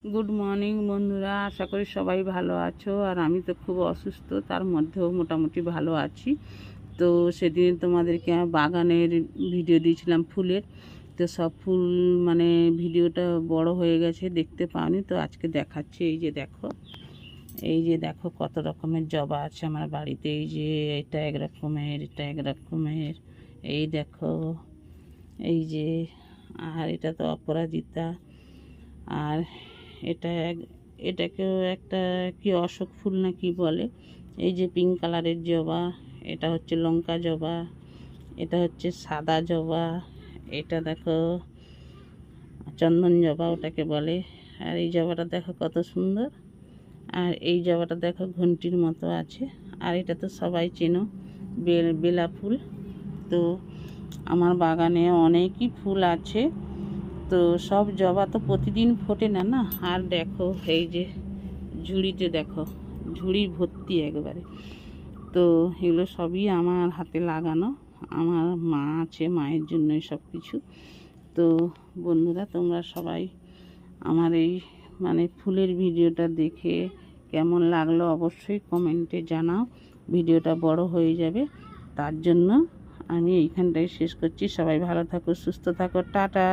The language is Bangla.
গুড মর্নিং বন্ধুরা, আশা করি সবাই ভালো আছো। আর আমি তো খুব অসুস্থ, তার মধ্যেও মোটামুটি ভালো আছি। তো সেদিন তোমাদেরকে বাগানের ভিডিও দিয়েছিলাম ফুলের, তো সব ফুল মানে ভিডিওটা বড় হয়ে গেছে, দেখতে পাওনি। তো আজকে দেখাচ্ছি। এই যে দেখো কত রকমের জবা আছে আমার বাড়িতে। এই যে এটা এক রকমের, এটা এক রকমের, এই দেখো এই যে। আর এটা তো অপরাজিতা। আর এটাকেও একটা কি অশোক ফুল না কি বলে। এই যে পিঙ্ক কালারের জবা, এটা হচ্ছে লঙ্কা জবা, এটা হচ্ছে সাদা জবা, এটা দেখো চন্দন জবা ওটাকে বলে। আর এই জবাটা দেখো কত সুন্দর। আর এই জবাটা দেখো ঘন্টির মতো আছে। আর এটা তো সবাই চেনো, বেলা ফুল। তো আমার বাগানে অনেকই ফুল আছে। তো সব জবা তো প্রতিদিন ফোটে না না। আর দেখো এই যে ঝুড়িতে দেখো, ঝুড়ি ভর্তি একবারে। তো এগুলো সবই আমার হাতে লাগানো। আমার মা আছে, মায়ের জন্য সব কিছু। তো বন্ধুরা, তোমরা সবাই আমার এই মানে ফুলের ভিডিওটা দেখে কেমন লাগলো অবশ্যই কমেন্টে জানাও। ভিডিওটা বড় হয়ে যাবে, তার জন্য আমি এইখানটায় শেষ করছি। সবাই ভালো থাকো, সুস্থ থাকো, টাটা।